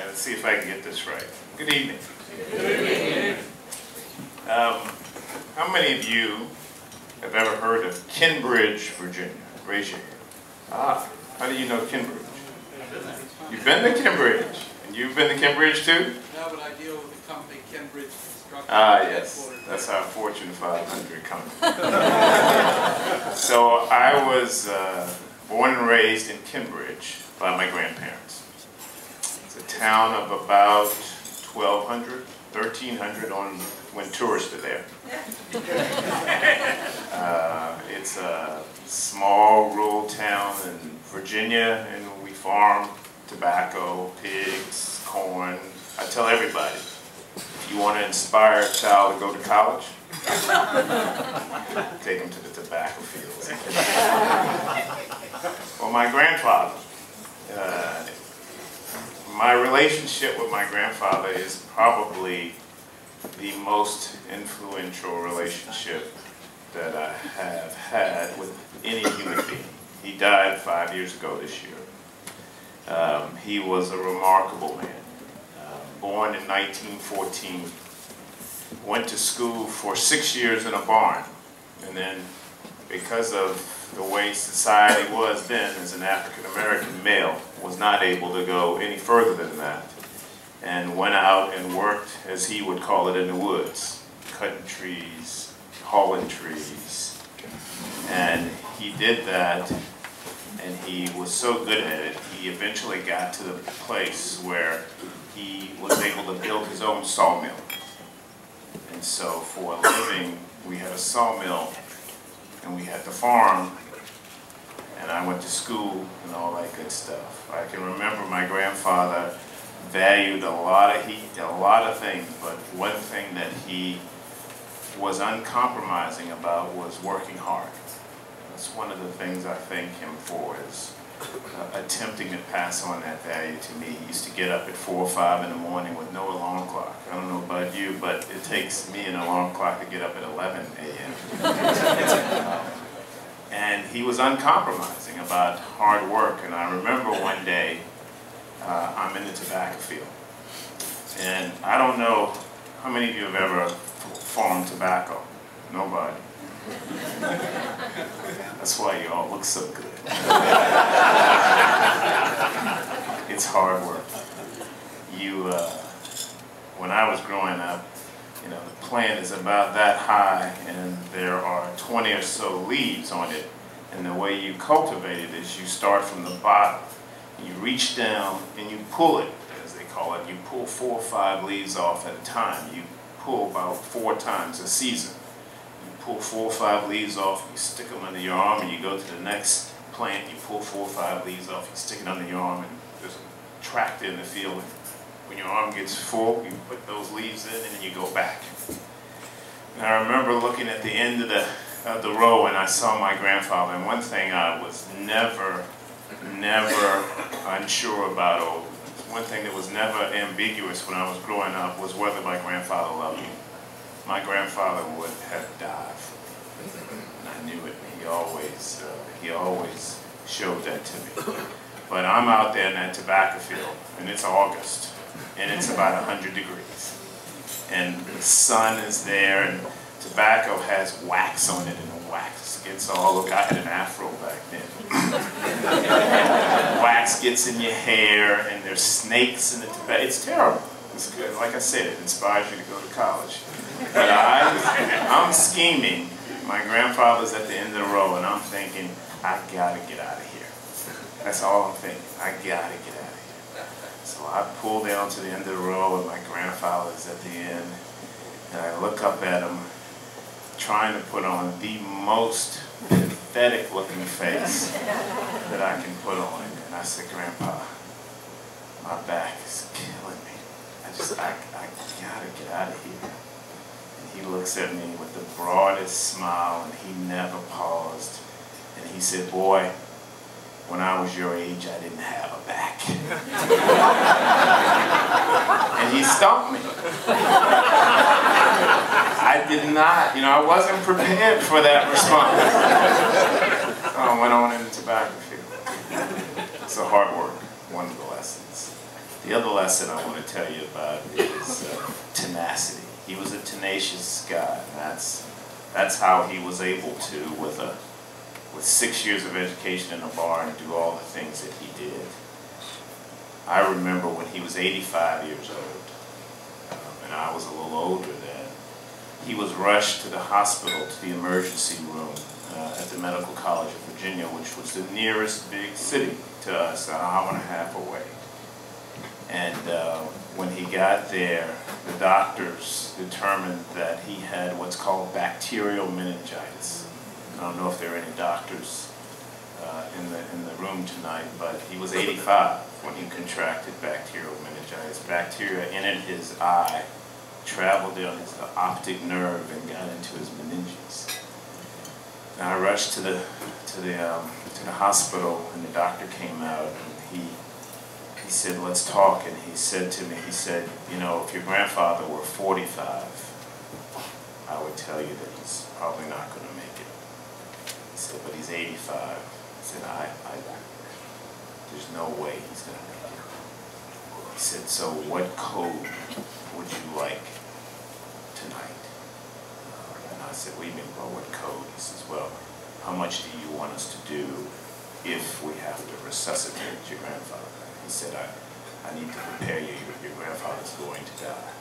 Let's see if I can get this right. Good evening. Good evening. How many of you have ever heard of Kinbridge, Virginia? Raise your hand. Ah, how do you know Kinbridge? You've been to Kinbridge. And you've been to Kinbridge too? No, but I deal with the company Kinbridge Construction. Ah, yes. That's our Fortune 500 company. So I was born and raised in Kinbridge by my grandparents. It's a town of about 1,200, 1,300 when tourists are there. It's a small rural town in Virginia, and we farm tobacco, pigs, corn. I tell everybody, if you want to inspire a child to go to college, take them to the tobacco fields. Well, my grandfather, my relationship with my grandfather is probably the most influential relationship that I have had with any human being. He died 5 years ago this year. He was a remarkable man. Born in 1914, went to school for 6 years in a barn, and then because of the way society was then as an African-American male, was not able to go any further than that, and went out and worked, as he would call it, in the woods, cutting trees, hauling trees. And he did that, and he was so good at it, he eventually got to the place where he was able to build his own sawmill. And so for a living, we had a sawmill, and we had the farm, and I went to school and all that good stuff. I can remember my grandfather valued a lot of things, but one thing that he was uncompromising about was working hard. That's one of the things I thank him for, is attempting to pass on that value to me. He used to get up at 4 or 5 in the morning with no alarm clock. I don't know about you, but it takes me an alarm clock to get up at 11 a.m. And he was uncompromising about hard work. And I remember one day, I'm in the tobacco field. And I don't know how many of you have ever farmed tobacco. Nobody. That's why you all look so good. It's hard work. When I was growing up, you know, the plant is about that high, and there are 20 or so leaves on it. And the way you cultivate it is you start from the bottom. You reach down and you pull it, as they call it. You pull 4 or 5 leaves off at a time. You pull about 4 times a season. You pull 4 or 5 leaves off, you stick them under your arm, and you go to the next plant, you pull 4 or 5 leaves off, you stick it under your arm, and there's a tractor in the field. And when your arm gets full, you put those leaves in, and then you go back. And I remember looking at the end of the row, and I saw my grandfather, and one thing I was never unsure about, or one thing that was never ambiguous when I was growing up, was whether my grandfather loved me. My grandfather would have died for me, and I knew it. He always showed that to me. But I'm out there in that tobacco field, and it's August, and it's about 100 degrees. And the sun is there, and tobacco has wax on it, and the wax gets all, look, I had an afro back then. Wax gets in your hair, and there's snakes in the tobacco. It's terrible. It's good. Like I said, it inspires you to go to college. But I'm scheming. My grandfather's at the end of the row, and I'm thinking, I gotta get out of here. That's all I'm thinking. I gotta get out of here. So I pull down to the end of the row, and my grandfather's at the end, and I look up at him, trying to put on the most pathetic looking face that I can put on. And I said, Grandpa, my back is killing me. I gotta get out of here. And he looks at me with the broadest smile, and he never paused. And he said, boy, when I was your age, I didn't have a back. And he stumped me. I did not, I wasn't prepared for that response. So I went on in the tobacco field. It's a hard work, one of the lessons. The other lesson I want to tell you about is tenacity. He was a tenacious guy, and that's how he was able to, with 6 years of education in a bar, and do all the things that he did. I remember when he was 85 years old, and I was a little older then, he was rushed to the hospital, to the emergency room at the Medical College of Virginia, which was the nearest big city to us, an hour and a half away. And when he got there, the doctors determined that he had what's called bacterial meningitis. I don't know if there are any doctors in the room tonight, but he was 85 when he contracted bacterial meningitis. Bacteria entered his eye, traveled down his optic nerve, and got into his meninges. And I rushed to the hospital, and the doctor came out, and he said, "Let's talk." And he said to me, he said, "You know, if your grandfather were 45, I would tell you that he's probably not going to make it." He said, "But he's 85. He said, there's no way he's going to make it." He said, "So what code would you like tonight?" And I said, "What do you mean, well, what code?" He says, "Well, how much do you want us to do if we have to resuscitate your grandfather?" He said, I need to prepare you. Your grandfather's going to die."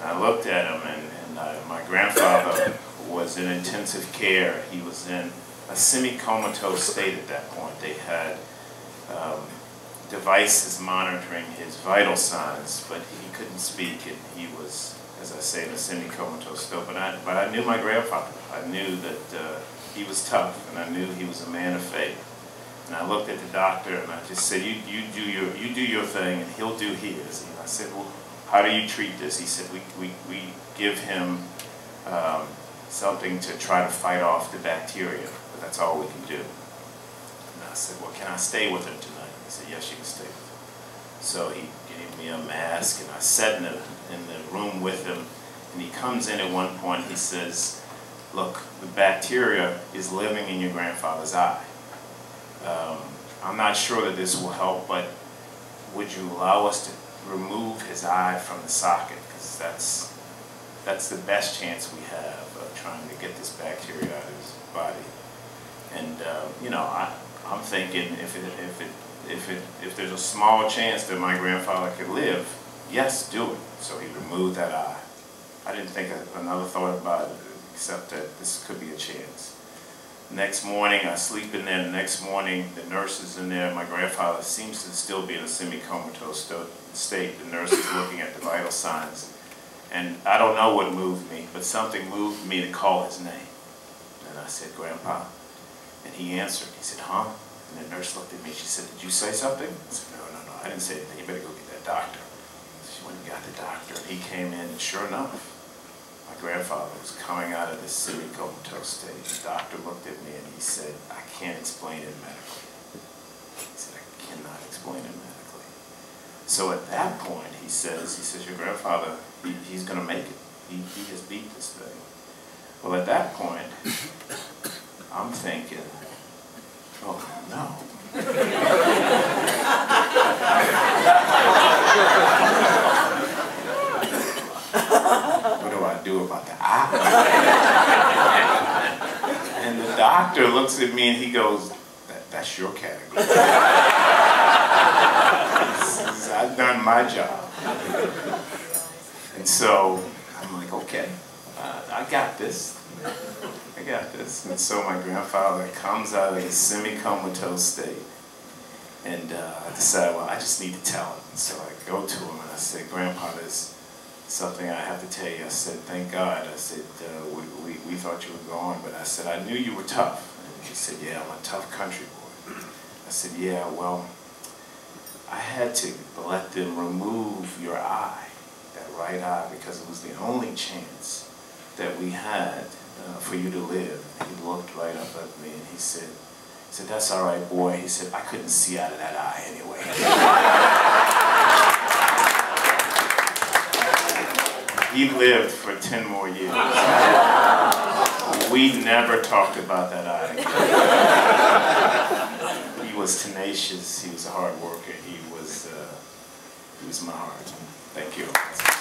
And I looked at him, and my grandfather was in intensive care. He was in a semi-comatose state at that point. They had devices monitoring his vital signs, but he couldn't speak, and he was, as I say, in a semi-comatose state. But I knew my grandfather. I knew that he was tough, and I knew he was a man of faith. And I looked at the doctor, and I just said, you do your thing, and he'll do his." And I said, "Well, how do you treat this?" He said, we give him something to try to fight off the bacteria, but that's all we can do." And I said, "Well, can I stay with him tonight?" He said, "Yes, you can stay with him." So he gave me a mask, and I sat in the room with him, and he comes in at one point. He says, "Look, the bacteria is living in your grandfather's eye. I'm not sure that this will help, but would you allow us to remove his eye from the socket? Because that's the best chance we have of trying to get this bacteria out of his body." And you know, I'm thinking if there's a small chance that my grandfather could live, yes, do it. So he removed that eye. I didn't think another thought about it, except that this could be a chance. Next morning, I sleep in there. The next morning, the nurse is in there. My grandfather seems to still be in a semi-comatose state. The nurse is looking at the vital signs. And I don't know what moved me, but something moved me to call his name. And I said, "Grandpa." And he answered. He said, "Huh?" And the nurse looked at me. She said, "Did you say something?" I said, No, I didn't say anything. You better go get that doctor." She went and got the doctor. And he came in, and sure enough, my grandfather was coming out of this semi-comatose state. The doctor looked at me and he said, "I can't explain it medically." He said, "I cannot explain it medically." So at that point, he says, "Your grandfather, he's going to make it. He has beat this thing." Well, at that point, I'm thinking, oh no. What do I do about the eye? And the doctor looks at me and he goes, "That's your category." He says, "I've done my job." And so I'm like, "Okay, I got this. I got this." And so my grandfather comes out of his semi-comatose state. And I decided, well, I just need to tell him. And so I go to him and I said, "Grandpa, there's something I have to tell you." I said, "Thank God." I said, we thought you were gone, but I said, "I knew you were tough." And he said, "Yeah, I'm a tough country boy." I said, "Yeah, well, I had to let them remove your eye, that right eye, because it was the only chance that we had for you to live." And he looked right up at me and he said, "That's all right, boy." He said, "I couldn't see out of that eye anyway." He lived for 10 more years. We never talked about that eye again. He was tenacious. He was a hard worker. He was soothes my heart. Thank you.